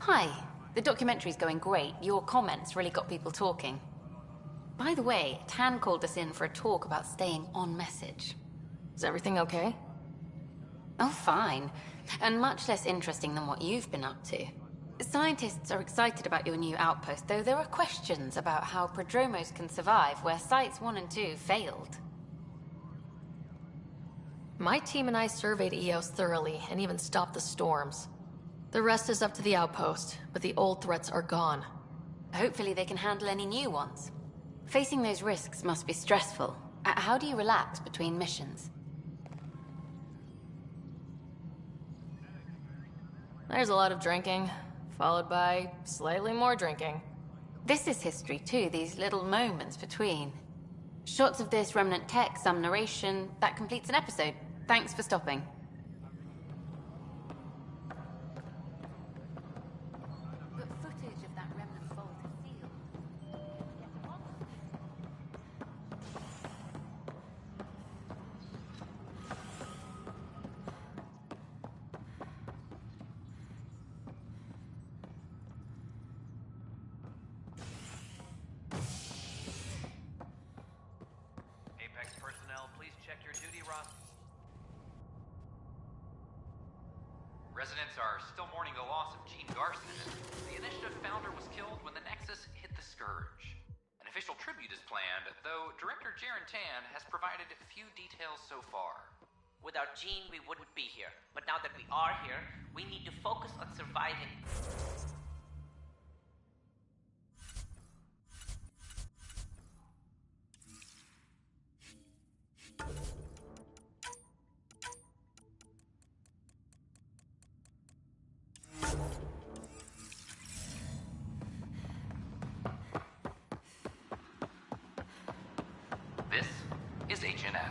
Hi. The documentary's going great. Your comments really got people talking. By the way, Tan called us in for a talk about staying on message. Is everything okay? Oh, fine. And much less interesting than what you've been up to. Scientists are excited about your new outpost, though there are questions about how Prodromos can survive where Sites 1 and 2 failed. My team and I surveyed EOS thoroughly and even stopped the storms. The rest is up to the outpost, but the old threats are gone. Hopefully they can handle any new ones. Facing those risks must be stressful. How do you relax between missions? There's a lot of drinking, followed by slightly more drinking. This is history too, these little moments between. Shots of this remnant tech, some narration, that completes an episode. Thanks for stopping. But footage of that remnant vault is sealed. Apex personnel, please check your duty roster. Residents are still mourning the loss of Gene Garson. The Initiative founder was killed when the Nexus hit the Scourge. An official tribute is planned, though Director Jaren Tan has provided few details so far. Without Gene, we wouldn't be here. But now that we are here, we need to focus on surviving. This is HNS.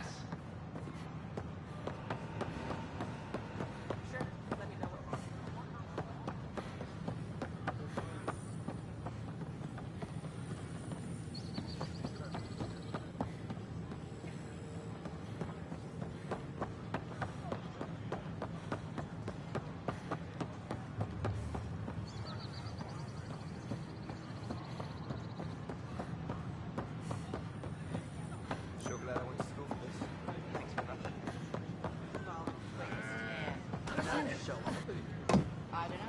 So glad I went to school for this. Thanks for nothing. I don't know.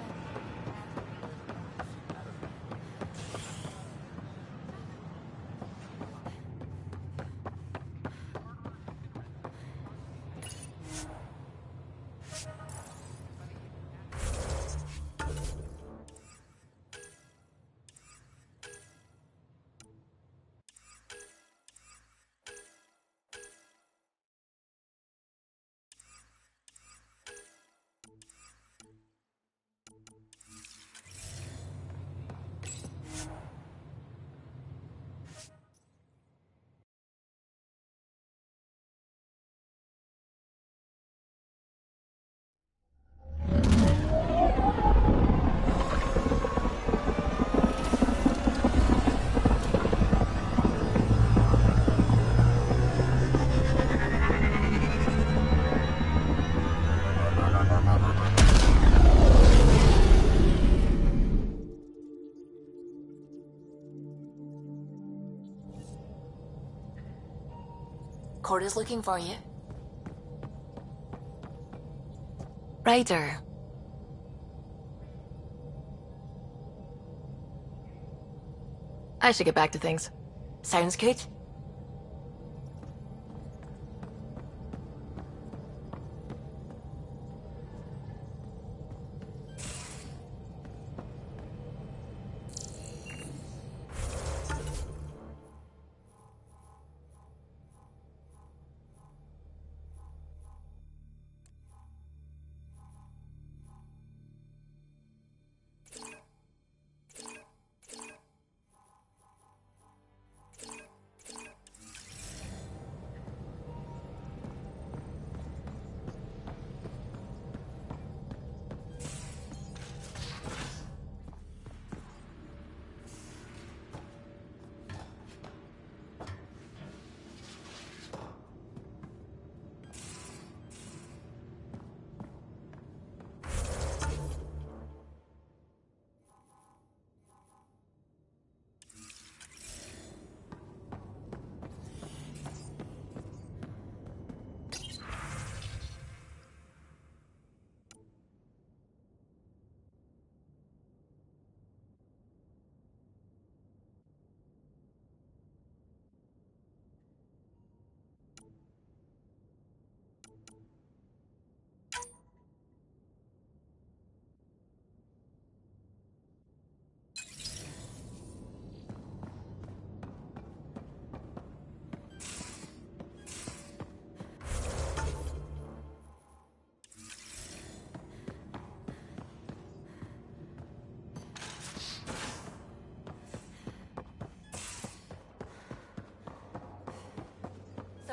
Court is looking for you. Ryder. I should get back to things. Sounds good?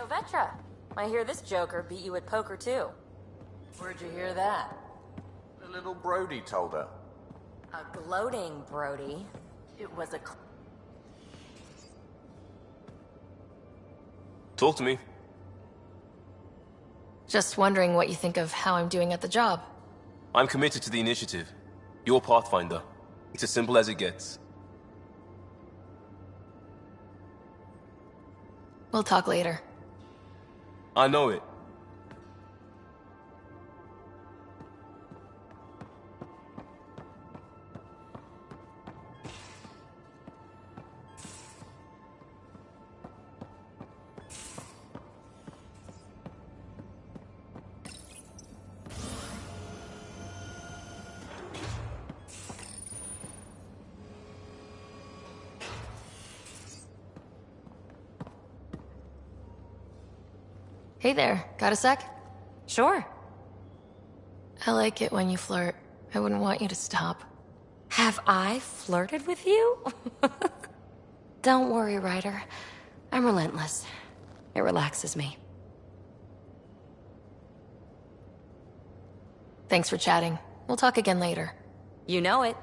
So Vetra, I hear this joker beat you at poker too. Where'd you hear that? The little Brody told her. A gloating Brody. It was a... Talk to me. Just wondering what you think of how I'm doing at the job. I'm committed to the initiative. You're Pathfinder. It's as simple as it gets. We'll talk later. I know it. Hey there, got a sec? Sure. I like it when you flirt. I wouldn't want you to stop. Have I flirted with you? Don't worry, Ryder. I'm relentless. It relaxes me. Thanks for chatting. We'll talk again later. You know it.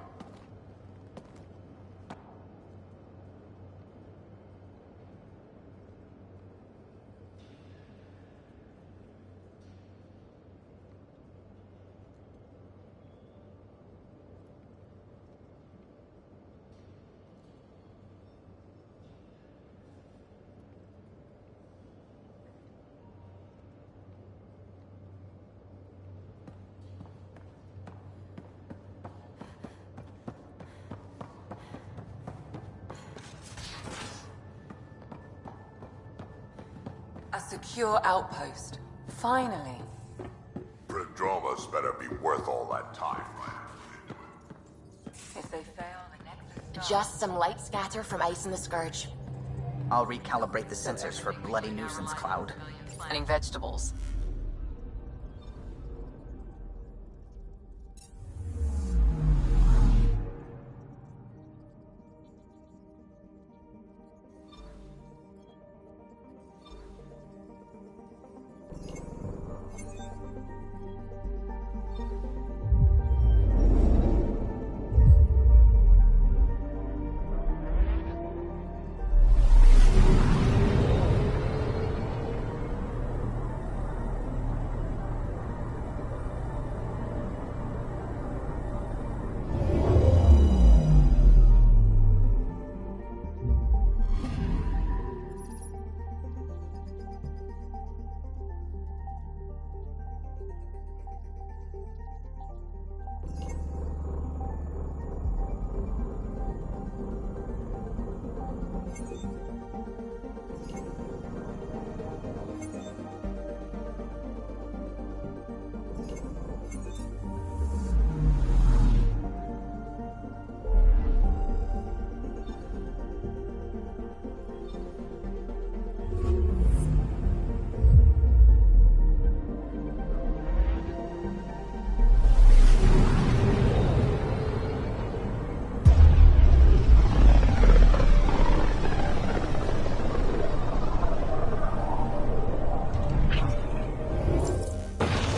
A secure outpost. Finally. Prodroma's better be worth all that time. If they fail, the Nexus... Just some light scatter from Ice and the Scourge. I'll recalibrate the sensors for bloody nuisance cloud. Planting vegetables.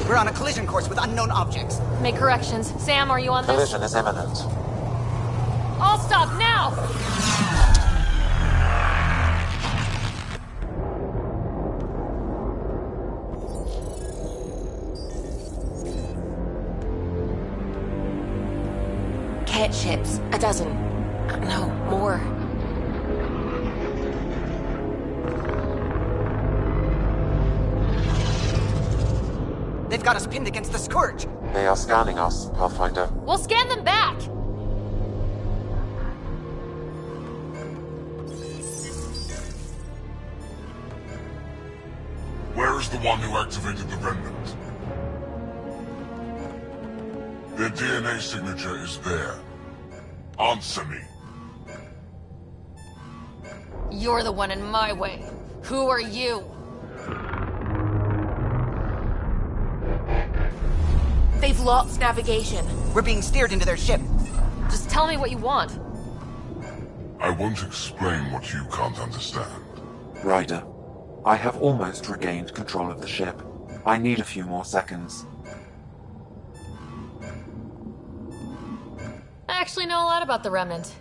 We're on a collision course with unknown objects. Make corrections. Sam, are you on this? Collision is imminent. All stop now! Cat ships. A dozen. No, more. They've got us pinned against the Scourge. They are scanning us, Pathfinder. We'll scan them back! Where is the one who activated the remnant? Their DNA signature is there. Answer me. You're the one in my way. Who are you? They've lost navigation. We're being steered into their ship. Just tell me what you want. I won't explain what you can't understand. Ryder, I have almost regained control of the ship. I need a few more seconds. I actually know a lot about the Remnant.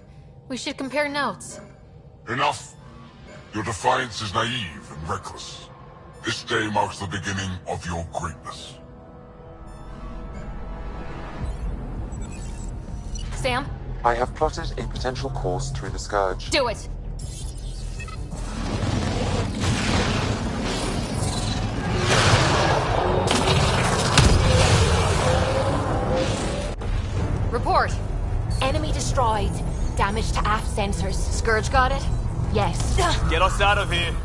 We should compare notes. Enough! Your defiance is naive and reckless. This day marks the beginning of your greatness. Sam? I have plotted a potential course through the Scourge. Do it! Report! Enemy destroyed. Damage to aft sensors. Scourge got it? Yes. Get us out of here!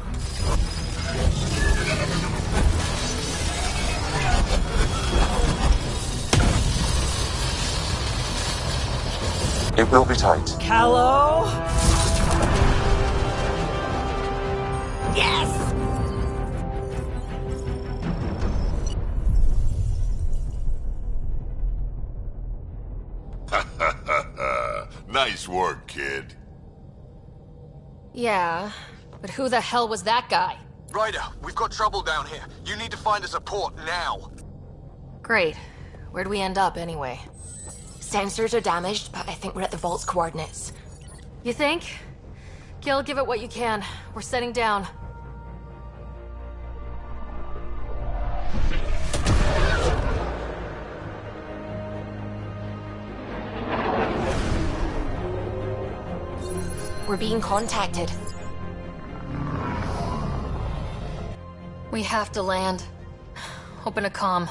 It will be tight. Callow? Yes! Nice work, kid. Yeah, but who the hell was that guy? Ryder, we've got trouble down here. You need to find us a port now. Great. Where'd we end up, anyway? Sensors are damaged, but I think we're at the vault's coordinates. You think? Gil, give it what you can. We're setting down. We're being contacted. We have to land. Open a comm.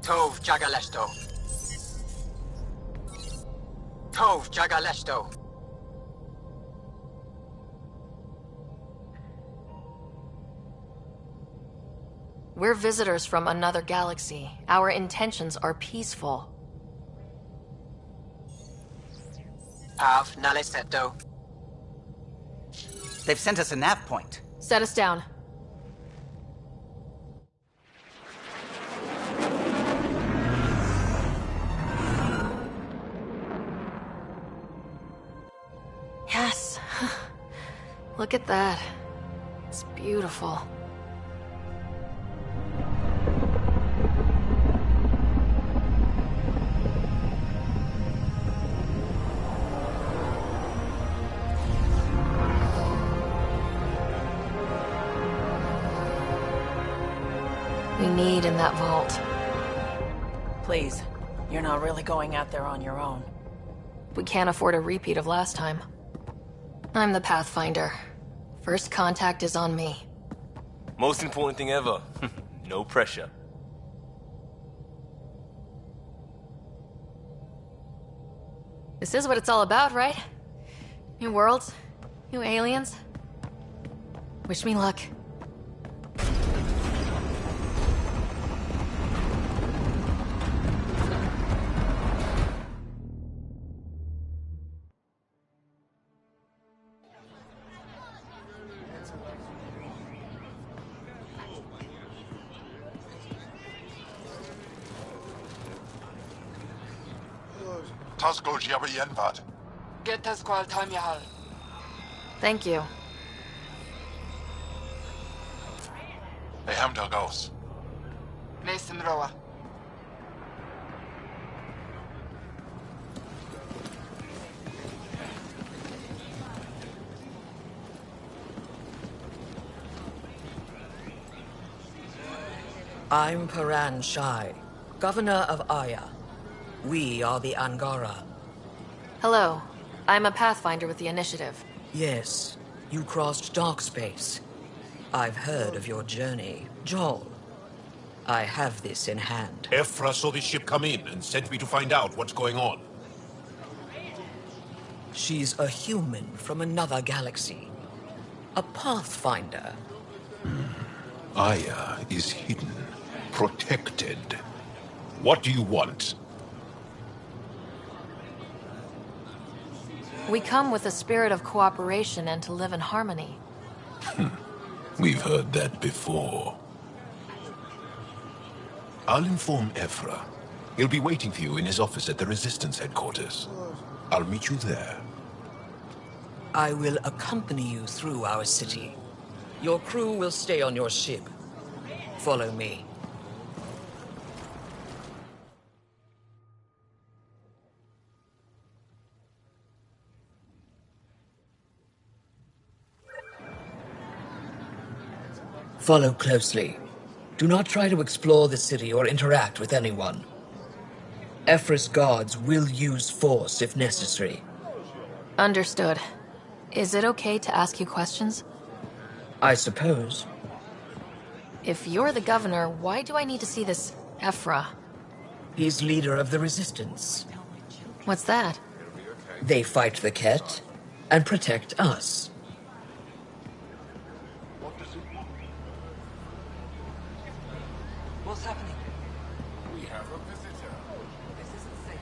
Tov Jagalesto. Tov Jagalesto. We're visitors from another galaxy. Our intentions are peaceful. Av Naleseto. They've sent us a nav point. Set us down. Yes. Look at that. It's beautiful. We need in that vault. Please, you're not really going out there on your own. We can't afford a repeat of last time. I'm the Pathfinder. First contact is on me. Most important thing ever. No pressure. This is what it's all about, right? New worlds, new aliens. Wish me luck. Tasgo Jiabayenvat. Get us qual Tamyahal. Thank you. Hey, Hamdal Gauss. Mason Roa. I'm Paran Shai, Governor of Aya. We are the Angara. Hello. I'm a Pathfinder with the Initiative. Yes, you crossed dark space. I've heard of your journey, Joel. I have this in hand. Ephra saw this ship come in and sent me to find out what's going on. She's a human from another galaxy. A Pathfinder. Aya is hidden, protected. What do you want? We come with a spirit of cooperation and to live in harmony. We've heard that before. I'll inform Ephra. He'll be waiting for you in his office at the Resistance headquarters. I'll meet you there. I will accompany you through our city. Your crew will stay on your ship. Follow me. Follow closely. Do not try to explore the city or interact with anyone. Ephra's guards will use force if necessary. Understood. Is it okay to ask you questions? I suppose. If you're the governor, why do I need to see this Ephra? He's leader of the resistance. What's that? They fight the Ket and protect us. What's happening? We have a visitor. This isn't safe.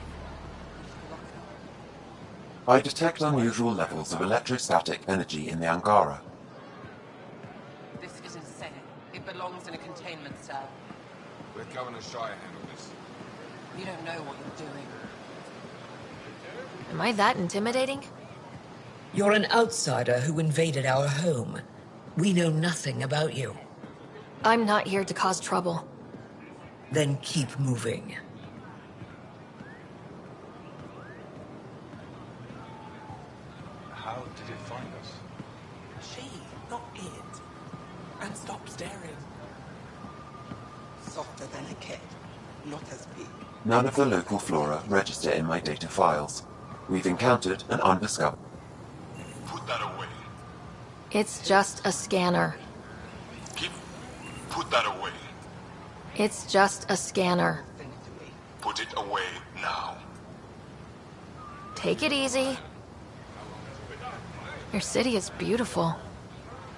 I detect unusual levels of electrostatic energy in the Angara. This is insane. It belongs in a containment cell. Let Governor Shire handle this. You don't know what you're doing. Am I that intimidating? You're an outsider who invaded our home. We know nothing about you. I'm not here to cause trouble. Then keep moving. How did it find us? She, not it. And stop staring. Softer than a cat, not as big. None of the local flora register in my data files. We've encountered an undiscovered. Put that away. It's just a scanner. Put that away. It's just a scanner. Put it away now. Take it easy. Your city is beautiful.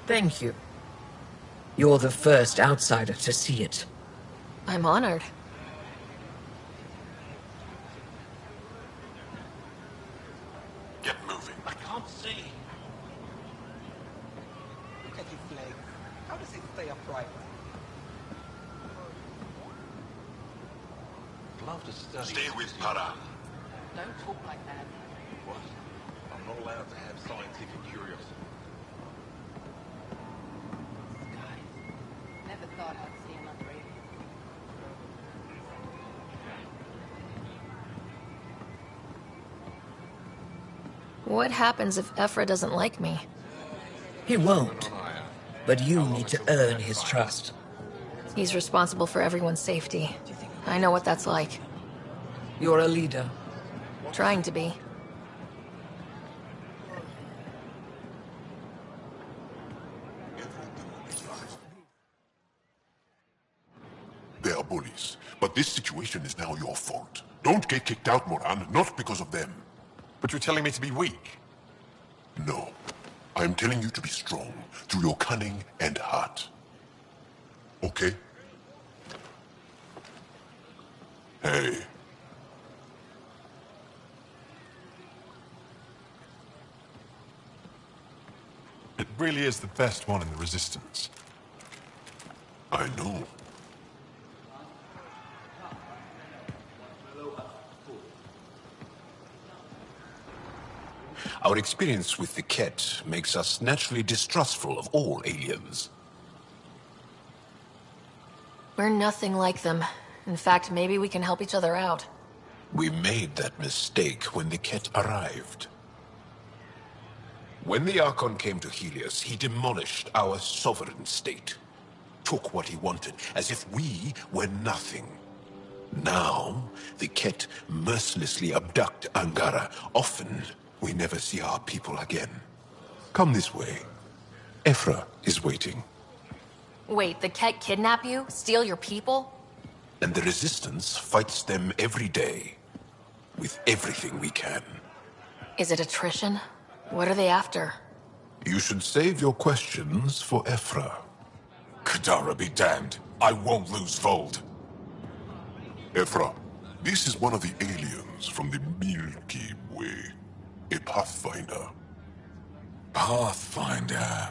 Thank you. You're the first outsider to see it. I'm honored. Get moving. I can't see. Look at his leg. How does it stay upright? Love to study. Stay with Para. Don't talk like that. What? I'm not allowed to have scientific curiosity. Never thought I'd see another alien. What happens if Ephra doesn't like me? He won't. But you need to earn his trust. He's responsible for everyone's safety. I know what that's like. You're a leader. Trying to be. They are bullies, but this situation is now your fault. Don't get kicked out, Moran, not because of them. But you're telling me to be weak? No. I'm telling you to be strong through your cunning and heart. Okay? Hey. It really is the best one in the Resistance. I know. Our experience with the Ket makes us naturally distrustful of all aliens. We're nothing like them. In fact, maybe we can help each other out. We made that mistake when the Ket arrived. When the Archon came to Helios, he demolished our sovereign state. Took what he wanted, as if we were nothing. Now, the Ket mercilessly abduct Angara. Often, we never see our people again. Come this way. Ephra is waiting. Wait, the Ket kidnap you? Steal your people? And the Resistance fights them every day. With everything we can. Is it attrition? What are they after? You should save your questions for Ephra. Kadara be damned. I won't lose Vold. Ephra, this is one of the aliens from the Milky Way. A Pathfinder. Pathfinder.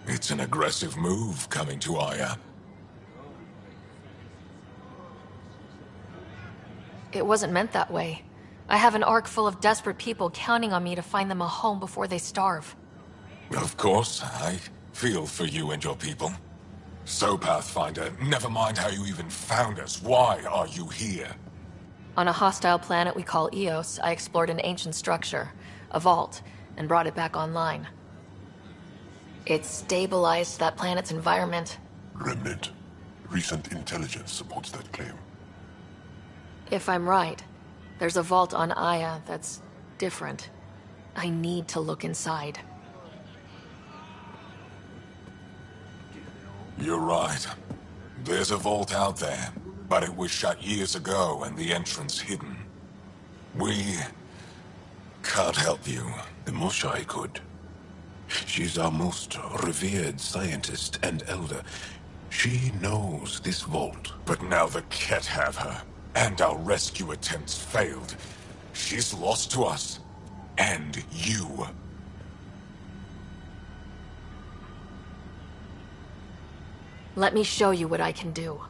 It's an aggressive move coming to Aya. It wasn't meant that way. I have an ark full of desperate people counting on me to find them a home before they starve. Of course, feel for you and your people. So, Pathfinder, never mind how you even found us. Why are you here? On a hostile planet we call Eos, I explored an ancient structure, a vault, and brought it back online. It stabilized that planet's environment. Remnant. Recent intelligence supports that claim. If I'm right, there's a vault on Aya that's different. I need to look inside. You're right. There's a vault out there, but it was shut years ago and the entrance hidden. We can't help you. The Moshai could. She's our most revered scientist and elder. She knows this vault. But now the Ket have her, and our rescue attempts failed. She's lost to us, and you. Let me show you what I can do.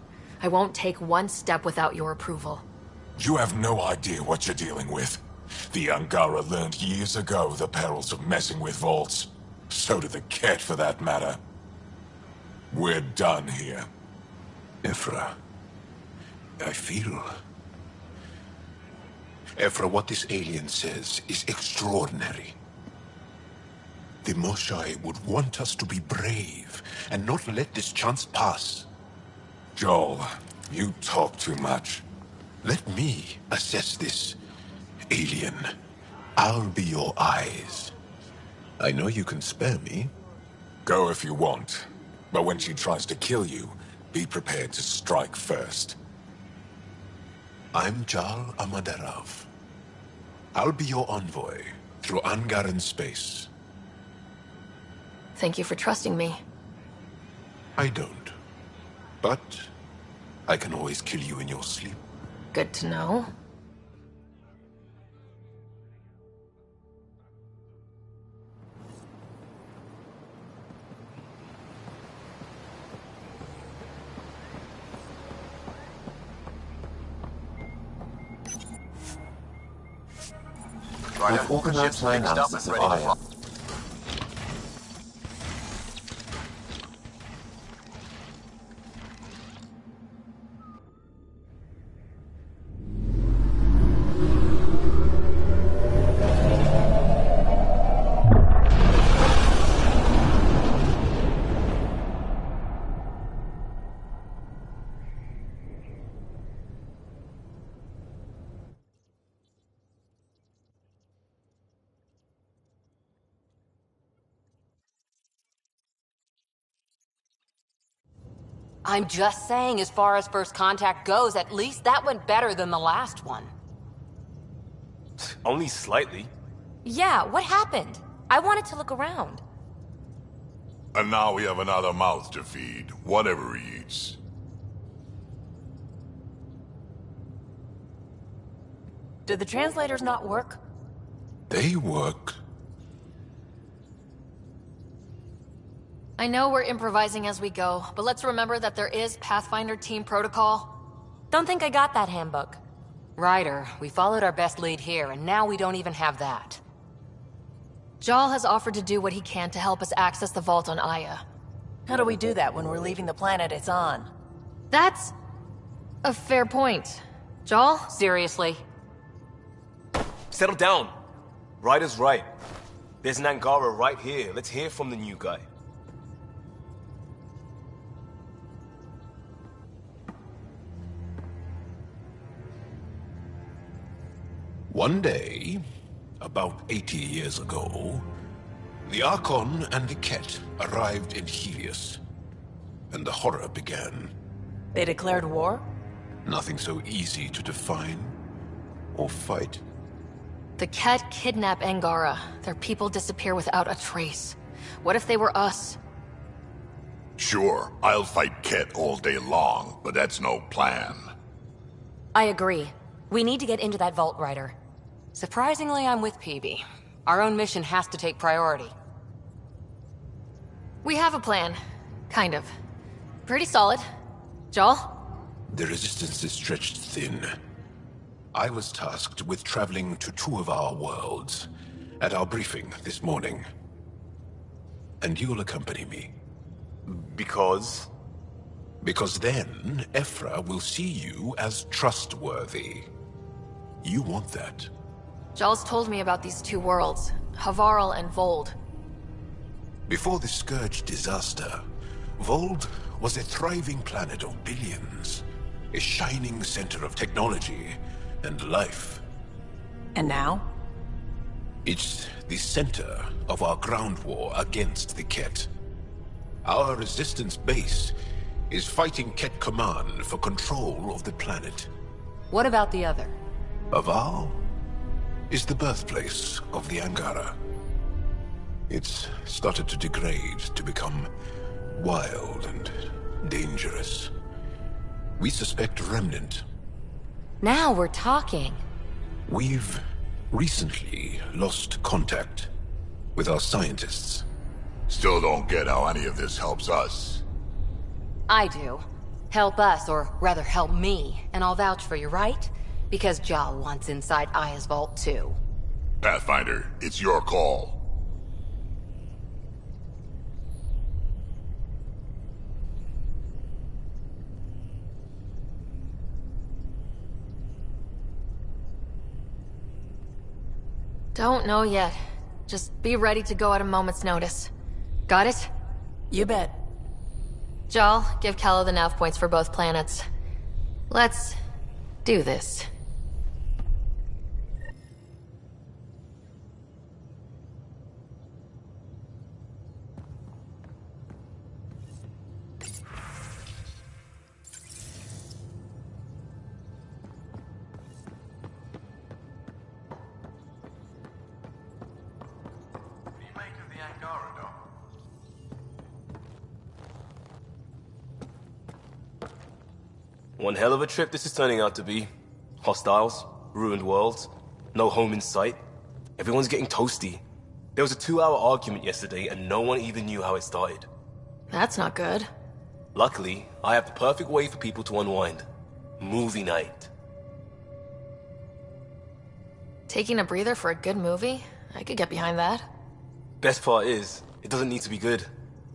I won't take one step without your approval. You have no idea what you're dealing with. The Angara learned years ago the perils of messing with vaults. So did the Ket, for that matter. We're done here. Ephra, I feel... Ephra, what this alien says is extraordinary. The Moshai would want us to be brave and not let this chance pass. Joel, you talk too much. Let me assess this, alien. I'll be your eyes. I know you can spare me. Go if you want. But when she tries to kill you, be prepared to strike first. I'm Jal Amaderov. I'll be your envoy through Angaran space. Thank you for trusting me. I don't. But I can always kill you in your sleep. Good to know. I've organized my analysis of Aya. I'm just saying, as far as first contact goes, at least that went better than the last one. Only slightly. Yeah, what happened? I wanted to look around. And now we have another mouth to feed, whatever he eats. Did the translators not work? They work. I know we're improvising as we go, but let's remember that there is Pathfinder team protocol. Don't think I got that handbook. Ryder, we followed our best lead here, and now we don't even have that. Jal has offered to do what he can to help us access the vault on Aya. How do we do that when we're leaving the planet it's on? That's a fair point. Jal? Seriously? Settle down. Ryder's right. There's an Angara right here. Let's hear from the new guy. One day, about 80 years ago, the Archon and the Ket arrived in Helios, and the horror began. They declared war? Nothing so easy to define or fight. The Ket kidnap Angara. Their people disappear without a trace. What if they were us? Sure, I'll fight Ket all day long, but that's no plan. I agree. We need to get into that vault, Ryder. Surprisingly, I'm with PB. Our own mission has to take priority. We have a plan. Kind of. Pretty solid. Jal? The resistance is stretched thin. I was tasked with traveling to two of our worlds at our briefing this morning. And you'll accompany me. Because? Because then, Ephra will see you as trustworthy. You want that. Jahl's told me about these two worlds, Havarl and Vold. Before the Scourge disaster, Vold was a thriving planet of billions. A shining center of technology and life. And now? It's the center of our ground war against the Ket. Our resistance base is fighting Ket Command for control of the planet. What about the other? Aval is the birthplace of the Angara. It's started to degrade, to become wild and dangerous. We suspect Remnant. Now we're talking. We've recently lost contact with our scientists. Still don't get how any of this helps us. I do. Help us, or rather help me, and I'll vouch for you, right? Because Jahl wants inside Aya's vault too. Pathfinder, it's your call. Don't know yet. Just be ready to go at a moment's notice. Got it? You bet. Jahl, give Kala the nav points for both planets. Let's do this. One hell of a trip this is turning out to be. Hostiles, ruined worlds, no home in sight. Everyone's getting toasty. There was a 2-hour argument yesterday and no one even knew how it started. That's not good. Luckily, I have the perfect way for people to unwind. Movie night. Taking a breather for a good movie? I could get behind that. Best part is, it doesn't need to be good.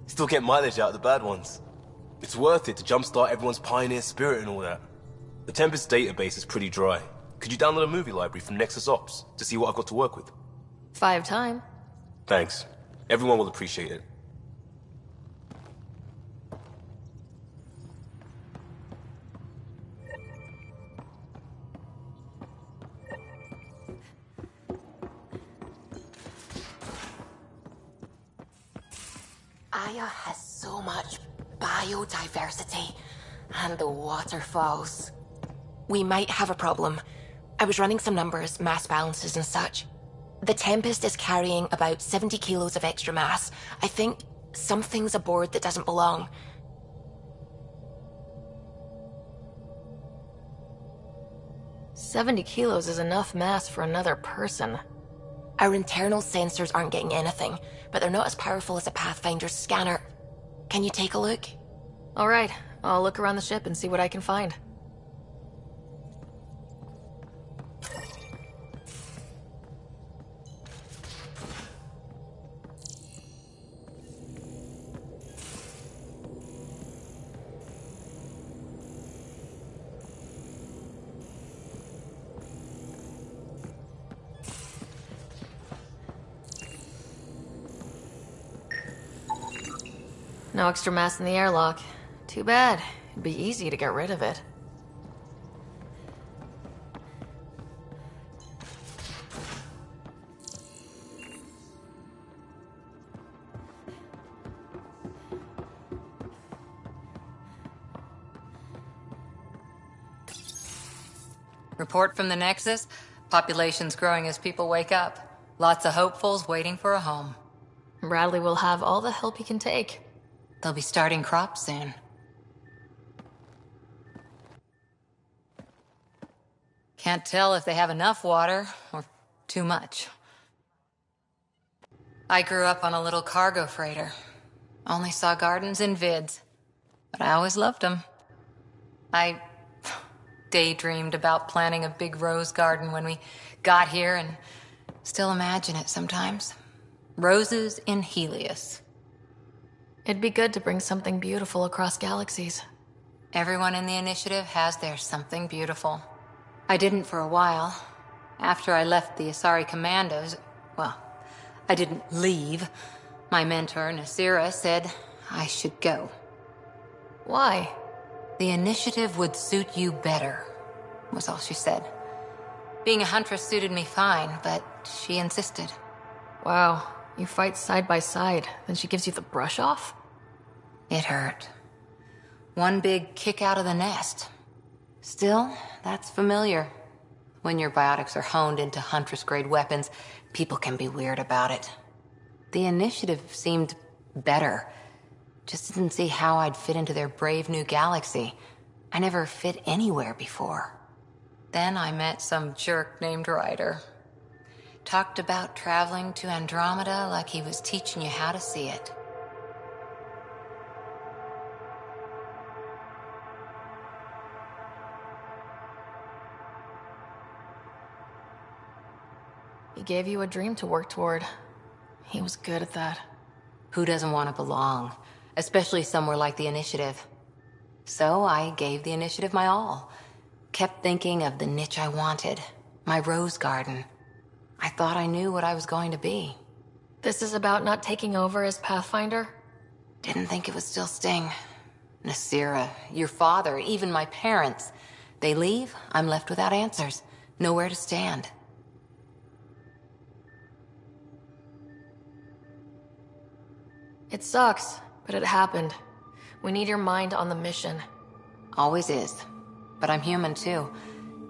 Still get mileage out of the bad ones. It's worth it to jumpstart everyone's pioneer spirit and all that. The Tempest database is pretty dry. Could you download a movie library from Nexus Ops to see what I've got to work with? 5 time. Thanks. Everyone will appreciate it. Aya has so much biodiversity and the waterfalls. We might have a problem. I was running some numbers, mass balances and such. The Tempest is carrying about 70 kilos of extra mass. I think something's aboard that doesn't belong. "70 kilos is enough mass for another person." Our internal sensors aren't getting anything, but they're not as powerful as a Pathfinder's scanner. Can you take a look? All right, I'll look around the ship and see what I can find. No extra mass in the airlock. Too bad. It'd be easy to get rid of it. Report from the Nexus. Population's growing as people wake up. Lots of hopefuls waiting for a home. Bradley will have all the help he can take. They'll be starting crops soon. Can't tell if they have enough water or too much. I grew up on a little cargo freighter. Only saw gardens in vids, but I always loved them. I daydreamed about planting a big rose garden when we got here and still imagine it sometimes. Roses in Helios. It'd be good to bring something beautiful across galaxies. Everyone in the initiative has their something beautiful. I didn't for a while. After I left the Asari Commandos, well, I didn't leave. My mentor, Nasira, said I should go. Why? The initiative would suit you better, was all she said. Being a huntress suited me fine, but she insisted. Wow, you fight side by side, then she gives you the brush off? It hurt. One big kick out of the nest. Still, that's familiar. When your biotics are honed into Huntress-grade weapons, people can be weird about it. The initiative seemed better. Just didn't see how I'd fit into their brave new galaxy. I never fit anywhere before. Then I met some jerk named Ryder. Talked about traveling to Andromeda like he was teaching you how to see it. He gave you a dream to work toward. He was good at that. Who doesn't want to belong? Especially somewhere like the Initiative. So I gave the Initiative my all. Kept thinking of the niche I wanted. My rose garden. I thought I knew what I was going to be. This is about not taking over as Pathfinder? Didn't think it would still sting. Nasira, your father, even my parents. They leave, I'm left without answers. Nowhere to stand. It sucks, but it happened. We need your mind on the mission. Always is. But I'm human too.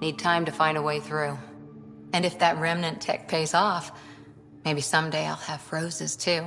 Need time to find a way through. And if that remnant tech pays off, maybe someday I'll have roses too.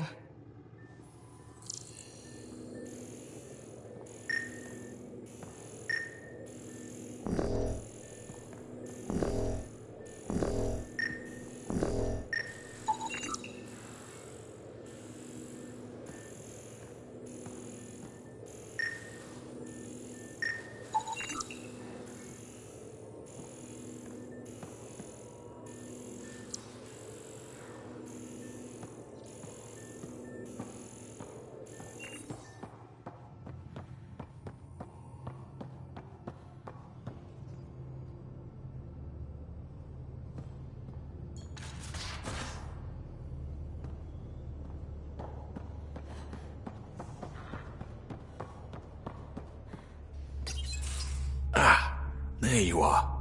There you are.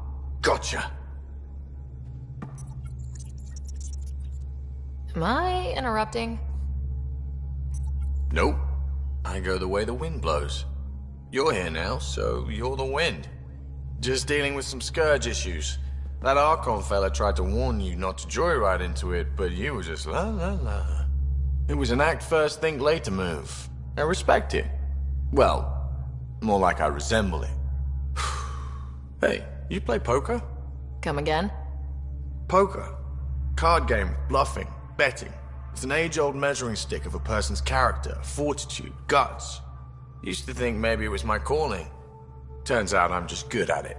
Gotcha. Am I interrupting? Nope. I go the way the wind blows. You're here now, so you're the wind. Just dealing with some scourge issues. That Archon fella tried to warn you not to joyride into it, but you were just la la la. It was an act first, think later move. I respect it. Well, more like I resemble it. Hey, you play poker? Come again? Poker. Card game with bluffing, betting. It's an age-old measuring stick of a person's character, fortitude, guts. Used to think maybe it was my calling. Turns out I'm just good at it.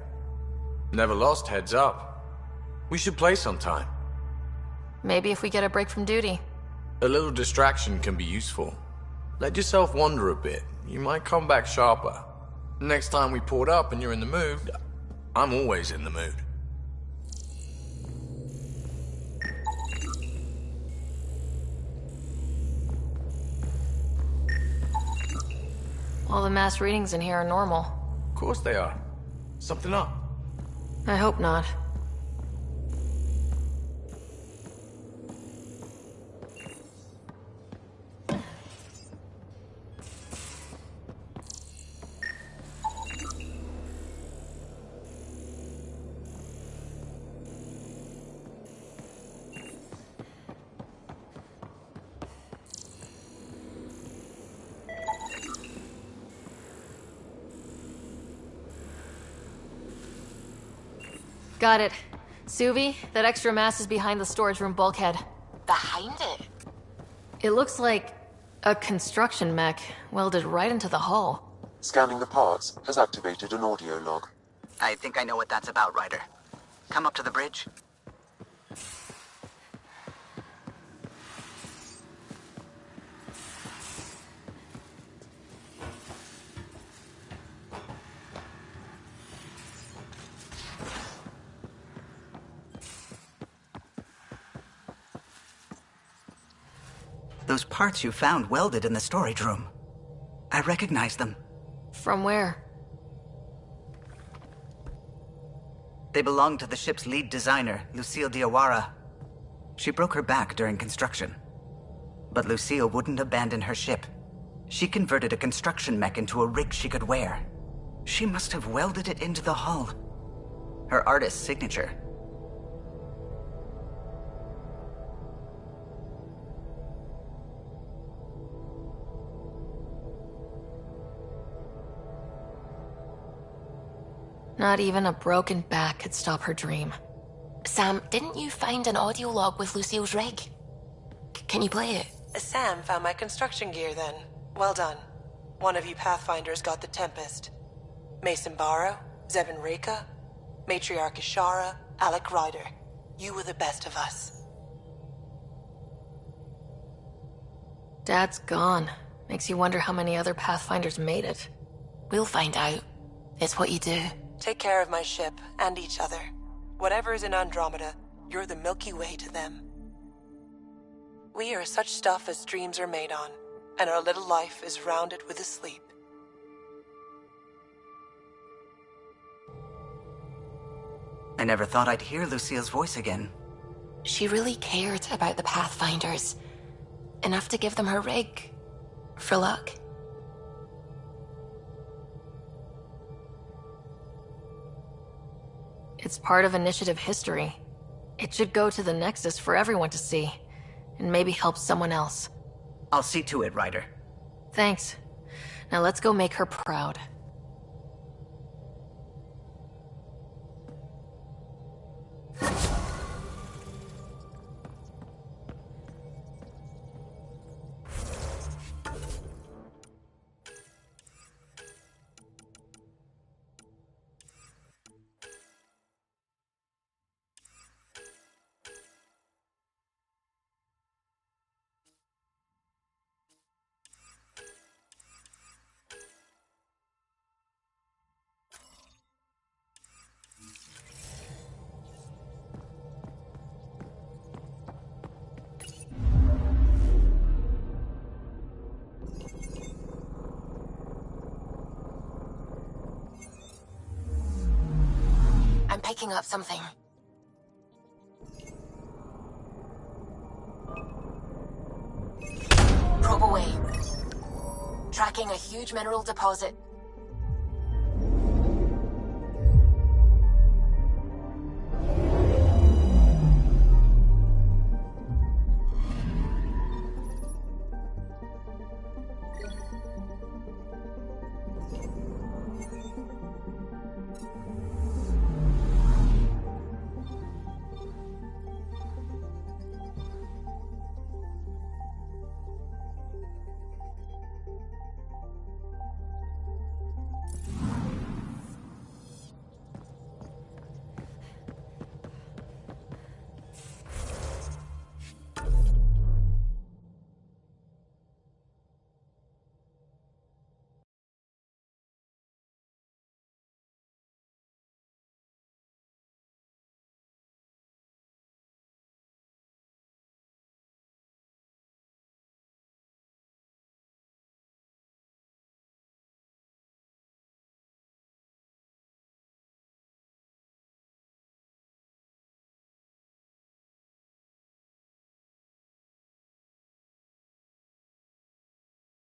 Never lost heads up. We should play sometime. Maybe if we get a break from duty. A little distraction can be useful. Let yourself wander a bit. You might come back sharper. Next time we port up and you're in the mood, I'm always in the mood. All the mass readings in here are normal. Of course they are. Something up? I hope not. Got it. Suvi, that extra mass is behind the storage room bulkhead. Behind it? It looks like a construction mech welded right into the hull. Scanning the parts has activated an audio log. I think I know what that's about, Ryder. Come up to the bridge. Those parts you found welded in the storage room. I recognize them. From where? They belong to the ship's lead designer, Lucille Diawara. She broke her back during construction. But Lucille wouldn't abandon her ship. She converted a construction mech into a rig she could wear. She must have welded it into the hull. Her artist's signature. Not even a broken back could stop her dream. Sam, didn't you find an audio log with Lucille's rig? Can you play it? Sam found my construction gear then. Well done. One of you Pathfinders got the Tempest. Mason Barrow, Zevin Reka, Matriarch Ishara, Alec Ryder. You were the best of us. Dad's gone. Makes you wonder how many other Pathfinders made it. We'll find out. It's what you do. Take care of my ship and each other. Whatever is in Andromeda, you're the Milky Way to them. We are such stuff as dreams are made on, and our little life is rounded with a sleep. I never thought I'd hear Lucille's voice again. She really cared about the Pathfinders. Enough to give them her rig. For luck. It's part of Initiative history. It should go to the Nexus for everyone to see, and maybe help someone else. I'll see to it, Ryder. Thanks. Now let's go make her proud. I'm picking up something. Probe away. Tracking a huge mineral deposit.